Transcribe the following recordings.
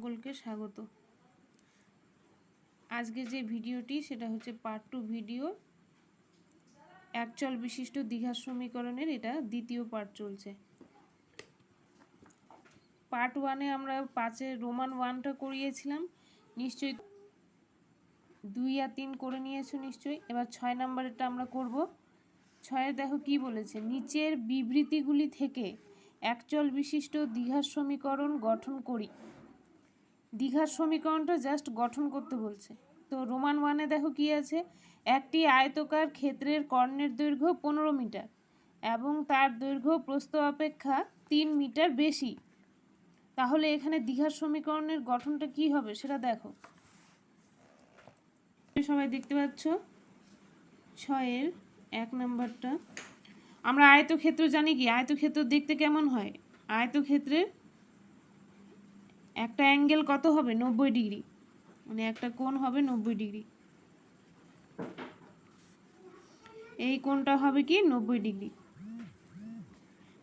সকলকে স্বাগত। আজকে যে ভিডিওটি সেটা হচ্ছে পার্ট 2 ভিডিও, একচল বিশিষ্ট দ্বিঘাত সমীকরণের এটা দ্বিতীয় পার্ট চলছে। পার্ট 1-এ আমরা 5-এর রোমান 1টা করিয়েছিলাম, নিশ্চয়ই 2 আর 3 করে নিয়েছো নিশ্চয়ই। এবার 6 নম্বরেরটা আমরা করব। 6-এ দেখো কি বলেছে, নিচের বিবৃতিগুলি থেকে একচল বিশিষ্ট দ্বিঘাত সমীকরণ গঠন করি। দ্বিঘাত সমীকরণটা জাস্ট গঠন করতে বলছে। তো রোমান 1-এ দেখো কি আছে, একটি আয়তকার ক্ষেত্রের কর্ণের দৈর্ঘ্য 15 মিটার এবং তার দৈর্ঘ্য প্রস্থ অপেক্ষা 3 মিটার বেশি। তাহলে এখানে দ্বিঘাত সমীকরণের গঠনটা কি হবে সেটা দেখো। সবাই দেখতে পাচ্ছ 6-এর 1 নম্বরটা। আমরা আয়তক্ষেত্র জানি কি, আয়তক্ষেত্র দেখতে কেমন হয়? আয়তক্ষেত্রের একটা অ্যাঙ্গেল কত হবে? 90 ডিগ্রি, মানে একটা কোণ হবে 90 ডিগ্রি। এই কোণটা হবে কি 90 ডিগ্রি।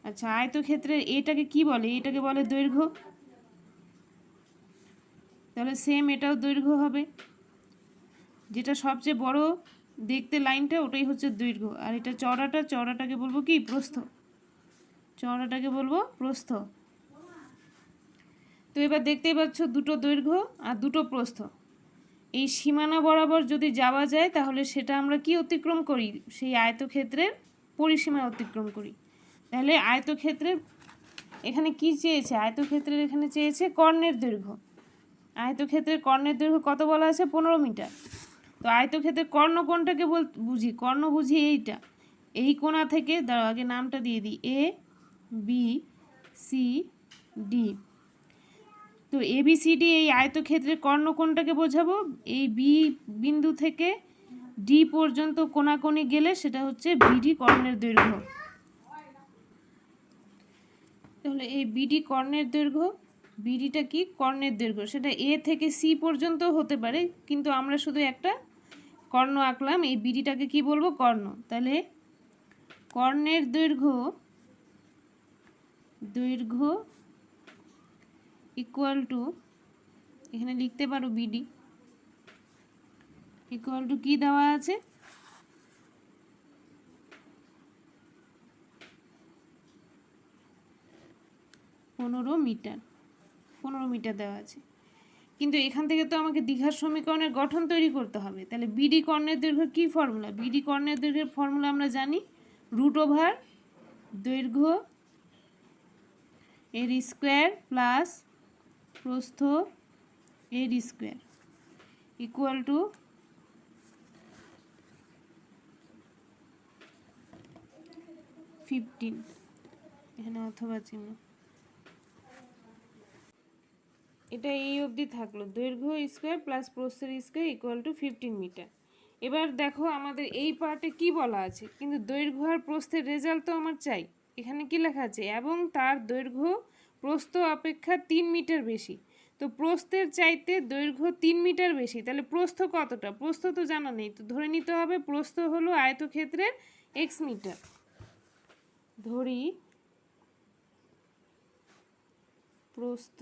আচ্ছা, আয়তক্ষেত্রের এটাকে কি বলে? এটাকে বলে দৈর্ঘ্য। তাহলে সেম এটাও দৈর্ঘ্য হবে। যেটা সবচেয়ে বড় দেখতে লাইনটা ওটাই হচ্ছে দৈর্ঘ্য, আর এটা চওড়াটাকে বলবো কি? প্রস্থ। চওড়াটাকে বলবো প্রস্থ। তো এবার দেখতেই পাচ্ছ দুটো দৈর্ঘ্য আর দুটো প্রস্থ। এই সীমানা বরাবর যদি যাওয়া যায় তাহলে সেটা আমরা কি অতিক্রম করি? সেই আয়তক্ষেত্রের পরিসীমা অতিক্রম করি। তাহলে আয়তক্ষেত্রের এখানে কি চেয়েছে? আয়তক্ষেত্রের এখানে চেয়েছে কর্ণের দৈর্ঘ্য। আয়তক্ষেত্রের কর্ণের দৈর্ঘ্য কত বলা আছে? 15 মিটার। তো আয়তক্ষেত্রের কর্ণ কোণটাকে বুঝি, কর্ণ বুঝি এইটা। এই কোণা থেকে দাঁড়াও, আগে নামটা দিয়ে দিই, এ বি সি ডি। তো এবিসিডি এই আয়তক্ষেত্রের কর্ণ কোণটাকে বোঝাবো। এই বি বিন্দু থেকে ডি পর্যন্ত কোণাকোণি গেলে সেটা হচ্ছে বিডি কর্ণের দৈর্ঘ্য। তাহলে এই বিডি কর্ণের দৈর্ঘ্য, বিডিটা কি? কর্ণের দৈর্ঘ্য। সেটা এ থেকে সি পর্যন্ত হতে পারে, কিন্তু আমরা শুধু একটা কর্ণ আঁকলাম। এই বিডিটাকে কি বলবো? কর্ণ। তাহলে কর্ণের দৈর্ঘ্য ইকুয়াল টু, এখানে লিখতে পারো বিডি ইকুয়াল টু কি দেওয়া আছে? 15 মিটার। 15 মিটার দেওয়া আছে, কিন্তু এখান থেকে তো আমাকে দ্বিঘাত সমীকরণের গঠন তৈরি করতে হবে। তাহলে বিডি কর্ণের দৈর্ঘ্য কি ফর্মুলা? বিডি কর্ণের দৈর্ঘ্যের ফর্মুলা আমরা জানি, √ দৈর্ঘ্য এর স্কোয়ার প্লাস প্রস্থ এর স্কোয়ার ইকুয়াল টু 15। এখানে অথবা চিহ্ন, এটা এই অবধি থাকলো। দৈর্ঘ্য স্কোয়ার প্লাস প্রস্থের স্কোয়ার ইকুয়াল টু 15 মিটার। এবার দেখো আমাদের এই পার্টে কি বলা আছে, কিন্তু দৈর্ঘ্য আর প্রস্থের রেজাল্ট তো আমার চাই। এখানে কি লেখা আছে? এবং তার দৈর্ঘ্য প্রস্থ অপেক্ষা 3 মিটার বেশি। তো প্রস্থের চাইতে দৈর্ঘ্য 3 মিটার বেশি, তাহলে প্রস্থ কতটা? প্রস্থ তো জানা নেই, তো ধরে নিতে হবে প্রস্থ হলো আয়তক্ষেত্রের x মিটার। ধরি প্রস্থ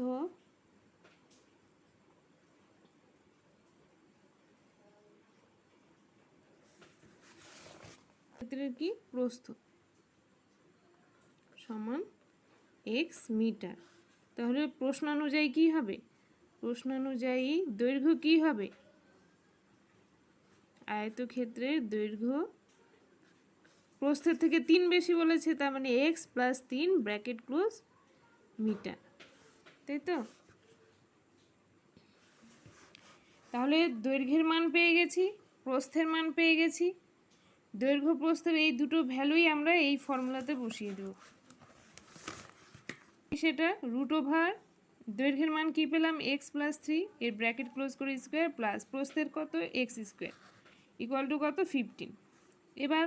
ক্ষেত্রের কি? প্রস্থ সমান x মিটার। তাহলে প্রশ্নানুযায়ী কি হবে? প্রশ্নানুযায়ী দৈর্ঘ্য কি হবে? আয়তক্ষেত্রের দৈর্ঘ্য প্রস্থের থেকে 3 বেশি বলেছে, তার মানে x + 3 ব্র্যাকেট ক্লোজ মিটার, তাই তো? তাহলে দৈর্ঘ্যের মান পেয়ে গেছি, প্রস্থের মান পেয়ে গেছি। দৈর্ঘ্য প্রস্থের এই দুটো ভ্যালুই আমরা এই ফর্মুলাতে বসিয়ে দেব। সেটা √ দৈর্ঘ্যের মান কি পেলাম? x + 3 এর ব্র্যাকেট ক্লোজ করে স্কোয়ার প্লাস প্রস্থের কত? x স্কোয়ার ইকুয়াল টু কত? 15। এবার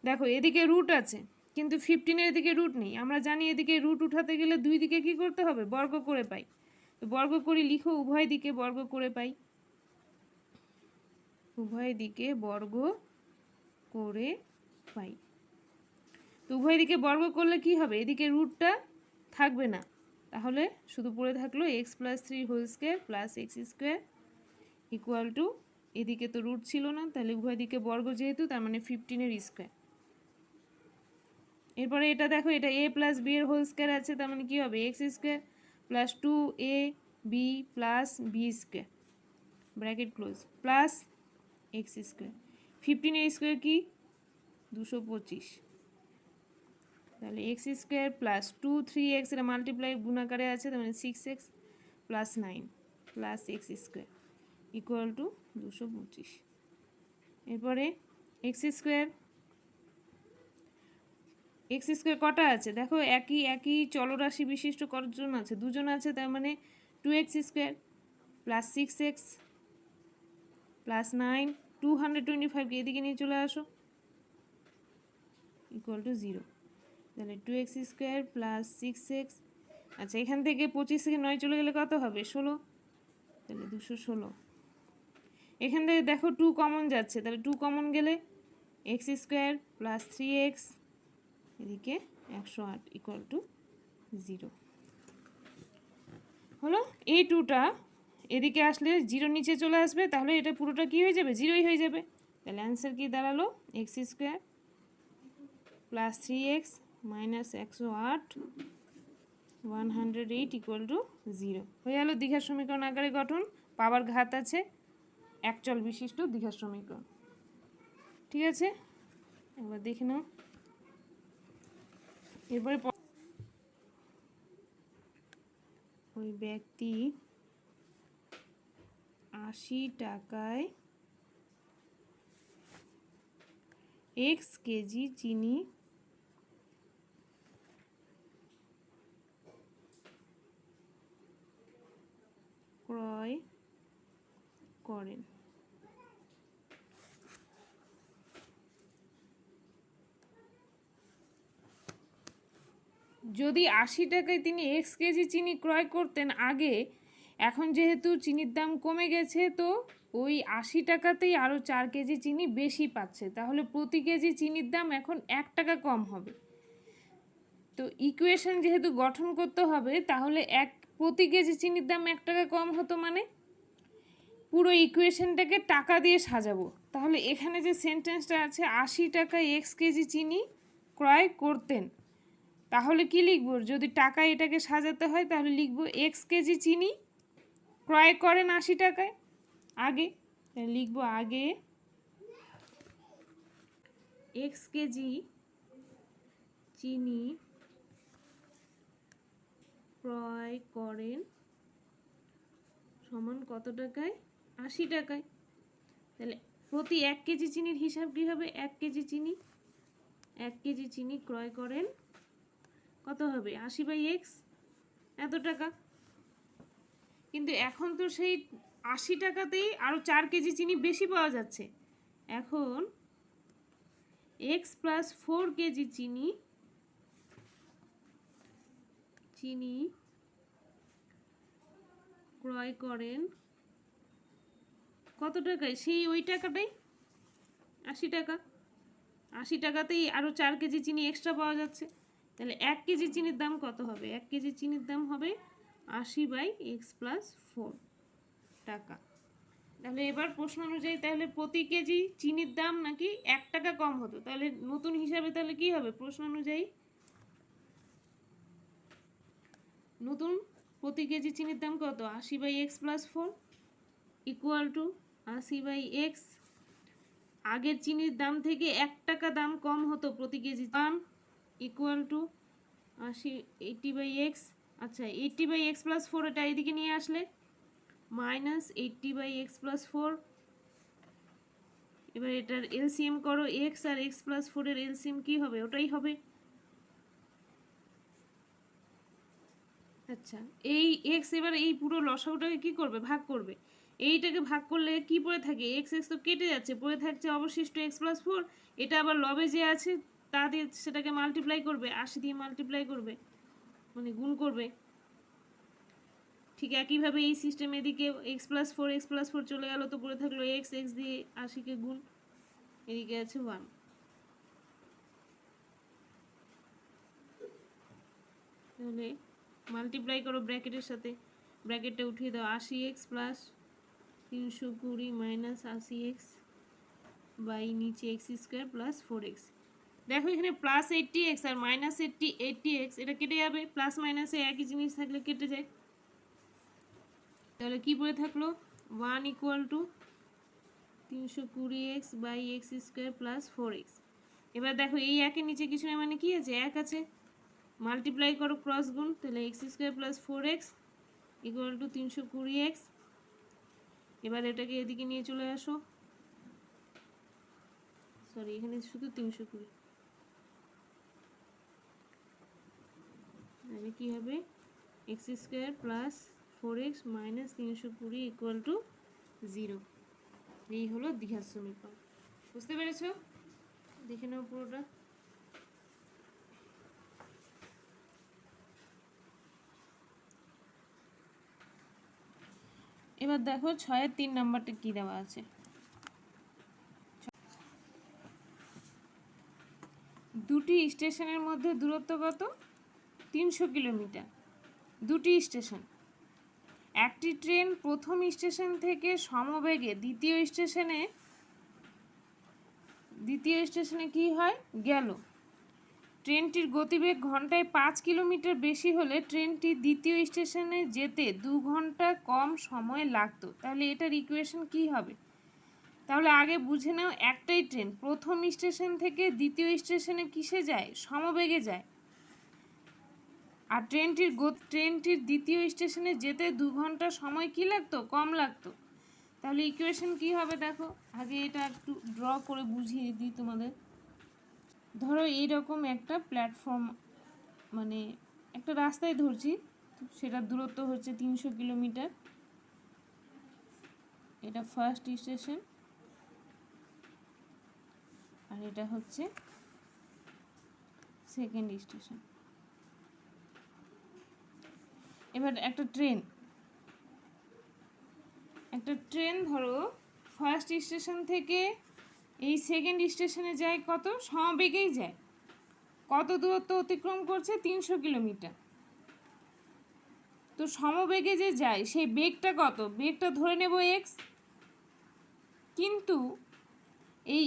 দেখো এদিকে রুট আছে, কিন্তু 15-এর এদিকে রুট নেই। আমরা জানি এদিকে রুট উঠাতে গেলে দুই দিকে কি করতে হবে? বর্গ করে পাই। তো বর্গ করি, লিখো উভয় দিকে বর্গ করে পাই। উভয় দিকে বর্গ করে পাই। তো উভয় দিকে বর্গ করলে কি হবে? এদিকে রুটটা থাকবে না, তাহলে শুধু পড়ে থাকলো x plus 3 whole square plus x square equal to, এদিকে তো রুট ছিল না, তাহলে উভয় দিকে বর্গ যেহেতু, তার মানে 15-এর স্কোয়ার। এরপরে এটা দেখো, এটা এ প্লাস বি এর হোল স্কোয়ার আছে, তার মানে কী হবে x square plus 2a b plus b square bracket close plus x square. 15-এর স্কোয়ার কি 225, তাহলে এক্স স্কোয়ার প্লাস 2 3x, এটা মাল্টিপ্লাই গুণাকারে আছে, তার মানে 6x plus 9 plus x square equal two 225। এরপরে এক্স স্কোয়ার কটা আছে দেখো, একই চলরাশি বিশিষ্ট কতজন আছে, দুজন আছে, তার মানে 2x square plus 6x plus 9 225কে এদিকে নিয়ে চলে আসো ইকুয়াল টু 0, তাহলে 2x স্কোয়ার প্লাস 6x। আচ্ছা, এখান থেকে 25 থেকে 9 চলে গেলে কত হবে 16, তাহলে 216। এখান থেকে দেখো 2 কমন যাচ্ছে, তাহলে 2 কমন গেলে এক্স স্কোয়ার প্লাস 3x এদিকে 108 ইকুয়াল টু 0 হলো। এই 2টা এদিকে আসলে 0 নিচে চলে আসবে, তাহলে এটা পুরোটা কি হয়ে যাবে 0ই হয়ে যাবে। তাহলে অ্যান্সার কি দাঁড়ালো x square plus 3x minus 108 108 equal to 0 হয়ে গেল দ্বিঘাত সমীকরণ আকারে গঠন। পাওয়ার ঘাত আছে একচল বিশিষ্ট দ্বিঘাত সমীকরণ। ঠিক আছে, একবার দেখে নাও। এরপরে ওই ব্যক্তি 80 টাকায় x কেজি চিনি ক্রয় করেন। যদি 80 টাকায় তিনি x কেজি চিনি ক্রয় করতেন আগে, এখন যেহেতু চিনির দাম কমে গেছে, তো ওই 80 টাকাতেই আরও 4 কেজি চিনি বেশি পাচ্ছে, তাহলে প্রতি কেজি চিনির দাম এখন 1 টাকা কম হবে। তো ইকুয়েশন যেহেতু গঠন করতে হবে, তাহলে প্রতি কেজি চিনির দাম 1 টাকা কম হতো, মানে পুরো ইকুয়েশনটাকে টাকা দিয়ে সাজাবো। তাহলে এখানে যে সেন্টেন্সটা আছে 80 টাকায় x কেজি চিনি ক্রয় করতেন, তাহলে কি লিখব, যদি টাকা এটাকে সাজাতে হয় তাহলে লিখব x কেজি চিনি ক্রয় করেন 80 টাকায় আগে, লিখব আগে x কেজি চিনি ক্রয় করেন সমান কত টাকায় 80 টাকায়। তাহলে প্রতি 1 কেজি চিনির হিসাব কী হবে, 1 কেজি চিনি ক্রয় করেন কত হবে 80/x এত টাকা। কিন্তু এখন তো সেই 80 টাকাতেই আরও 4 কেজি চিনি বেশি পাওয়া যাচ্ছে। এখন x প্লাস 4 কেজি চিনি ক্রয় করেন কত টাকায়, সেই ওই টাকাটাই 80 টাকা। 80 টাকাতেই আরও 4 কেজি চিনি এক্সট্রা পাওয়া যাচ্ছে। তাহলে 1 কেজি চিনির দাম কত হবে, 1 কেজি চিনির দাম হবে 80/x প্লাস 4 টাকা। তাহলে এবার প্রশ্ন অনুযায়ী তাহলে প্রতি কেজি চিনির দাম নাকি 1 টাকা কম হতো, তাহলে নতুন হিসাবে তাহলে কি হবে, প্রশ্ন অনুযায়ী নতুন প্রতি কেজি চিনির দাম কত 80/x plus 4 equal to 80/x। আগের চিনির দাম থেকে 1 টাকা দাম কম হতো প্রতি কেজি দাম ইকুয়াল টু 80/x। আচ্ছা, 80/x প্লাস 4 এটা এদিকে নিয়ে আসলে মাইনাস 80/x প্লাস 4। এবার এটার এলসিএম করো, x আর x প্লাস 4 এর এলসিএম কি হবে, ওটাই হবে। আচ্ছা, এই x এবার এই পুরো লসাগুটাকে কি করবে, ভাগ করবে। এইটাকে ভাগ করলে কি পড়ে থাকে, x তো কেটে যাচ্ছে, পড়ে থাকছে অবশিষ্ট x প্লাস 4। এটা আবার লবে যে আছে তা দিয়ে সেটাকে মাল্টিপ্লাই করবে, 80 দিয়ে মাল্টিপ্লাই করবে, মানে গুণ করবে। ঠিক একইভাবে এই সিস্টেম এদিকে x প্লাস 4 চলে গেল, তো পড়ে থাকলো x দিয়ে 80কে গুণ, এদিকে আছে 1। তাহলে মাল্টিপ্লাই করো ব্র্যাকেটের সাথে, ব্র্যাকেটটা উঠিয়ে দাও, 80x plus 320 minus 80x by নিচে এক্স স্কোয়ার প্লাস 4x। দেখো এখানে প্লাস 80x আর মাইনাস 80x এটা কেটে যাবে, প্লাস মাইনাসে একই জিনিস থাকলে কেটে যায়। তাহলে কি পড়ে থাকলো, 1 equal to 320x by x square plus 4x। এবার দেখো এই একের নিচে কিছু না, মানে কি আছে, এক আছে, মাল্টিপ্লাই করো ক্রস গুণ, তাহলে x square plus 4x equal to 320x। এবার এটাকে এদিকে নিয়ে চলে আসো, সরি এখানে শুধু 320, তাহলে কি হবে, x square plus 4x minus 320 equal to 0। এই হলো দ্বিঘাত সমীকরণ। বুঝতে পেরেছো? দেখে নাও পুরোটা। এবার দেখো 6-এর 3 নাম্বারটা কি দেওয়া আছে। দুটি স্টেশনের মধ্যে দূরত্ব কত, 300 কিলোমিটার। দুটি স্টেশন, একটি ট্রেন প্রথম স্টেশন থেকে সমবেগে দ্বিতীয় স্টেশনে কি হয়, গেল। ট্রেনটির গতিবেগ ঘন্টায় 5 কিলোমিটার বেশি হলে ট্রেনটি দ্বিতীয় স্টেশনে যেতে 2 ঘন্টা কম সময় লাগতো। তাহলে এটার ইকুয়েশন কি হবে? তাহলে আগে বুঝে নাও, একটাই ট্রেন প্রথম স্টেশন থেকে দ্বিতীয় স্টেশনে কিসে যায়, সমবেগে যায়। আর ট্রেনটির দ্বিতীয় স্টেশনে যেতে 2 ঘন্টা সময় কি লাগতো, কম লাগতো। তাহলে ইকুয়েশন কি হবে দেখো, আগে এটা একটু ড্র করে বুঝিয়ে দিই তোমাদের। ধরো এইরকম একটা প্ল্যাটফর্ম, মানে একটা রাস্তায় ধরছি, সেটার দূরত্ব হচ্ছে 300 কিলোমিটার। এটা ফার্স্ট স্টেশন আর এটা হচ্ছে সেকেন্ড স্টেশন। এবার একটা ট্রেন ধরো ফার্স্ট স্টেশন থেকে এই সেকেন্ড স্টেশনে যায় কত, সমবেগেই যায়। কত দূরত্ব অতিক্রম করছে, 300 কিলোমিটার। তো সমবেগে যে যায় সেই বেগটা কত, বেগটা ধরে নেব x। কিন্তু এই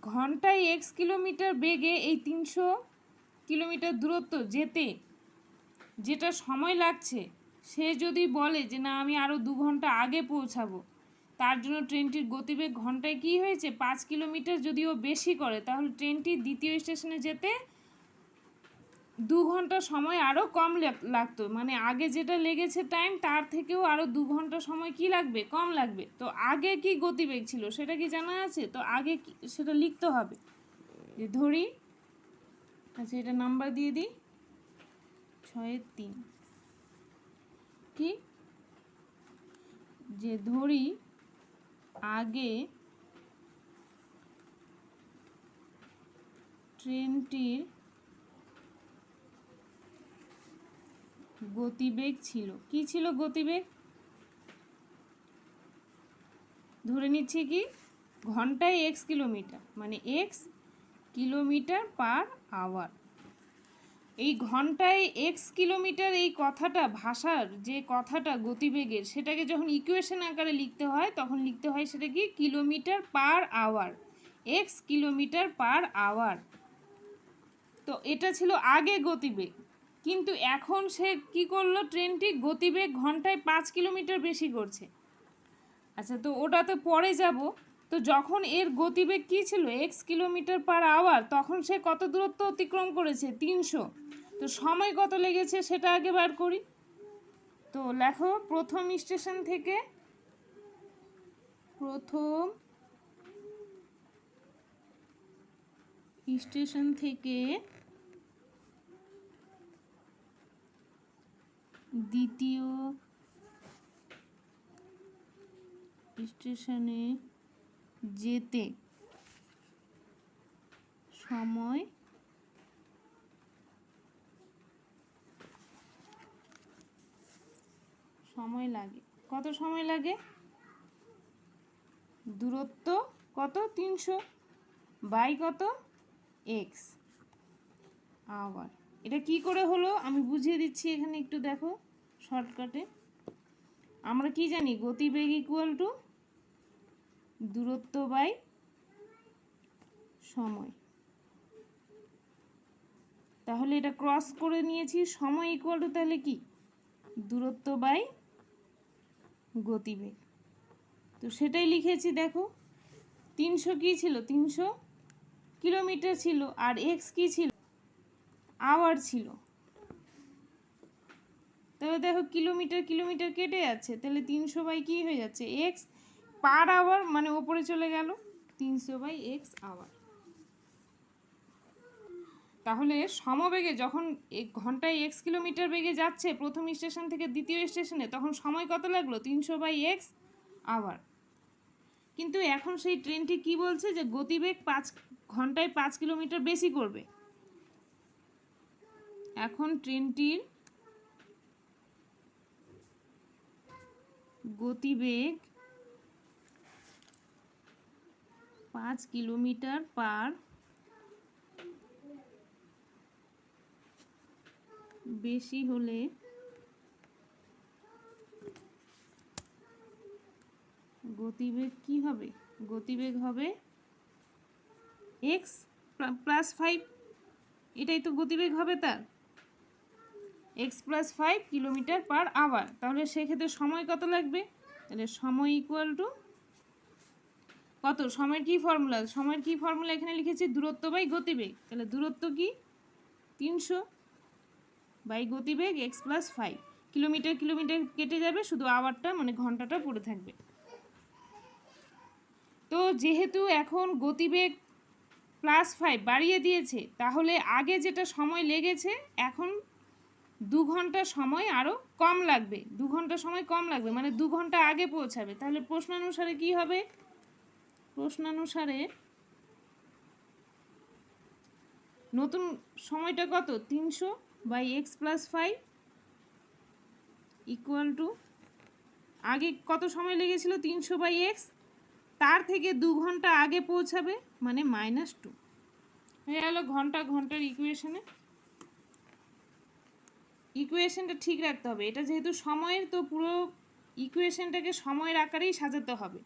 ঘন্টায় x কিলোমিটার বেগে এই 300 কিলোমিটার দূরত্ব যেতে যেটা সময় লাগছে, সে যদি বলে যে না আমি আরও 2 ঘন্টা আগে পৌঁছাবো, তার জন্য ট্রেনটির গতিবেগ ঘন্টায় কি হয়েছে, 5 কিলোমিটার যদিও বেশি করে, তাহলে ট্রেনটি দ্বিতীয় স্টেশনে যেতে 2 ঘন্টা সময় আরও কম লাগতো। মানে আগে যেটা লেগেছে টাইম, তার থেকেও আরও 2 ঘন্টা সময় কি লাগবে, কম লাগবে। তো আগে কি গতিবেগ ছিল সেটা কি জানা আছে? তো আগে সেটা লিখতে হবে। যে ধরি, আচ্ছা এটা নাম্বার দিয়ে দিই, 6-এর 3, কি যে ধরি আগে ট্রেনটির গতিবেগ ছিল, কি ছিল গতিবেগ, ধরে নিচ্ছি কি ঘন্টায় এক্স কিলোমিটার, মানে এক্স কিলোমিটার পার আওয়ার। এই ঘন্টায় এক্স কিলোমিটার এই কথাটা, ভাষার যে কথাটা গতিবেগের, সেটাকে যখন ইকুয়েশন আকারে লিখতে হয় তখন লিখতে হয় সেটা কি, kilometre per hour, x kilometre per hour. তো এটা ছিল আগে গতিবেগ, কিন্তু এখন সে কি করলো, ট্রেনটি গতিবেগ ঘন্টায় 5 কিলোমিটার বেশি করছে। আচ্ছা তো ওটা তো পরে যাব। তো যখন এর গতিবেগ কী ছিল, এক্স কিলোমিটার পার আওয়ার, তখন সে কত দূরত্ব অতিক্রম করেছে, 300। তো সময় কত লেগেছে সেটা আগে বার করি। তো লেখো প্রথম স্টেশন থেকে দ্বিতীয় স্টেশনে যেতে সময় লাগে, কত সময় লাগে, দূরত্ব কত, 300 বাই কত, এক্স আওয়ার। এটা কি করে হলো আমি বুঝিয়ে দিচ্ছি এখানে, একটু দেখো শর্টকাটে। আমরা কি জানি, গতিবেগ ইকুয়াল টু দূরত্ব বাই সময়। তাহলে এটা ক্রস করে নিয়েছি, সময় ইকুয়াল টু তাহলে কি, দূরত্ব বাই গতিবেগ। তো সেটাই লিখেছি। দেখো 300 কি ছিল, 300 কিলোমিটার ছিল, আর এক্স কি ছিল, আওয়ার ছিল। তবে দেখো কিলোমিটার কিলোমিটার কেটে যাচ্ছে, তাহলে 300 বাই কি হয়ে যাচ্ছে, এক্স পার আওয়ার, মানে ওপরে চলে গেল 300 বাই এক্স আওয়ার। তাহলে সমবেগে যখন ঘন্টায় এক্স কিলোমিটার বেগে যাচ্ছে প্রথম স্টেশন থেকে দ্বিতীয় স্টেশনে, তখন সময় কত লাগলো, 300 বাই এক্স আওয়ার। কিন্তু এখন সেই ট্রেনটি কি বলছে, যে গতিবেগ ঘন্টায় 5 কিলোমিটার বেশি করবে। এখন ট্রেনটির গতিবেগ 5 কিলোমিটার পার বেশি হলে গতিবেগ কি হবে, গতিবেগ হবে এক্স প্লাস 5, এটাই তো গতিবেগ হবে তার, x plus 5 kilometre per hour. তাহলে সেক্ষেত্রে সময় কত লাগবে, তাহলে সময় ইকুয়াল টু কত, সময়ের কি ফর্মুলা, সময়ের কি ফর্মুলা এখানে লিখেছি, দূরত্ব বাই গতিবেগ। তাহলে দূরত্ব কি 300 বাই গতিবেগ এক্স প্লাস 5, কিলোমিটার কিলোমিটার কেটে যাবে, শুধু আওয়ারটা মানে ঘন্টাটা পড়ে থাকবে। তো যেহেতু এখন গতিবেগ +5 বাড়িয়ে দিয়েছে, তাহলে আগে যেটা সময় লেগেছে এখন 2 ঘন্টা সময় আরও কম লাগবে, 2 ঘন্টা সময় কম লাগবে, মানে 2 ঘন্টা আগে পৌঁছাবে। তাহলে প্রশ্নানুসারে কি হবে, প্রশ্নানুসারে নতুন সময়টা কত, 300 by x plus 5 equal to, আগে কত সময় লেগেছিল 300 বাই এক্স, তার থেকে 2 ঘন্টা আগে পৌঁছাবে, মানে -2 হয়ে গেল ঘন্টা ঘন্টার ইকুয়েশনে। ইকুয়েশনটা ঠিক রাখতে হবে, এটা যেহেতু সময়ের, তো পুরো ইকুয়েশনটাকে সময়ের আকারেই সাজাতে হবে।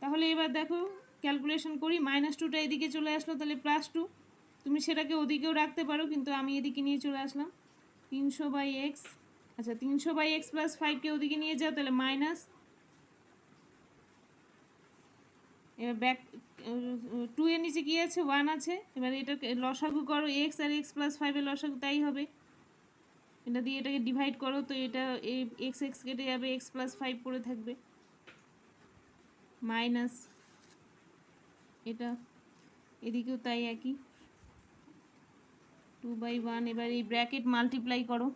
তাহলে এবার দেখো ক্যালকুলেশন করি, -2টা এদিকে চলে আসলো, তাহলে +2, তুমি সেটাকে ওদিকেও রাখতে পারো, কিন্তু আমি এদিকে নিয়ে চলে আসলাম 300 বাই এক্স। আচ্ছা 300 বাই এক্স প্লাস 5কে ওদিকে নিয়ে যাও, তাহলে মাইনাস, এবার ব্যাক 2 এর নিচে কি আছে, 1 আছে। এবার এটাকে লসাগু করো, এক্স আর এক্স প্লাস 5-এর লসাগু তাই হবে, এটা দিয়ে এটাকে ডিভাইড করো, তো এটা এক্স এক্স কেটে যাবে, এক্স প্লাস 5 পড়ে থাকবে, মাইনাস এটা এদিকেও তাই একই 2/1। এবার এই ব্র্যাকেট মাল্টিপ্লাই করো,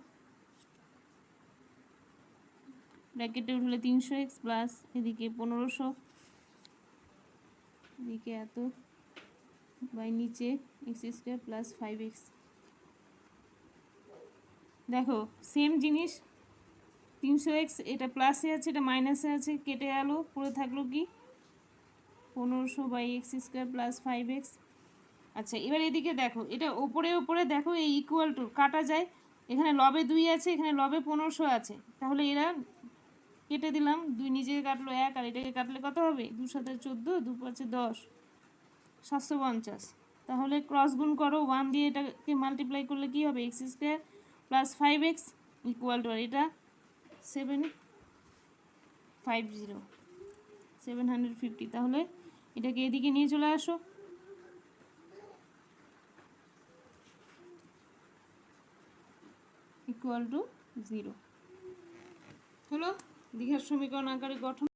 ব্র্যাকেটে উঠলে 300x প্লাস এদিকে 1500, এদিকে এত বাই নিচে x² প্লাস 5x। দেখো সেম জিনিস, 300x এটা প্লাসে আছে, এটা মাইনাসে আছে, কেটে গেল, পড়ে থাকলো কি 1500 বাই x² প্লাস 5x। আচ্ছা এবার এদিকে দেখো, এটা ওপরে ওপরে দেখো এই ইকুয়াল টু কাটা যায়, এখানে লবে 2 আছে, এখানে লবে 1500 আছে, তাহলে এরা কেটে দিলাম, 2 নিজে কাটলো 1, আর এটাকে কাটলে কত হবে, 2 × 7 = 14, 2 × 5 = 10, 750। তাহলে ক্রস গুণ করো, 1 দিয়ে এটাকে মাল্টিপ্লাই করলে কি হবে, x² plus 5x equal to, আর এটা 750, তাহলে এটাকে এদিকে নিয়ে চলে আসো, ইকুয়াল টু 0 হলো। দ্বিঘাত সমীকরণ আকারে গঠন।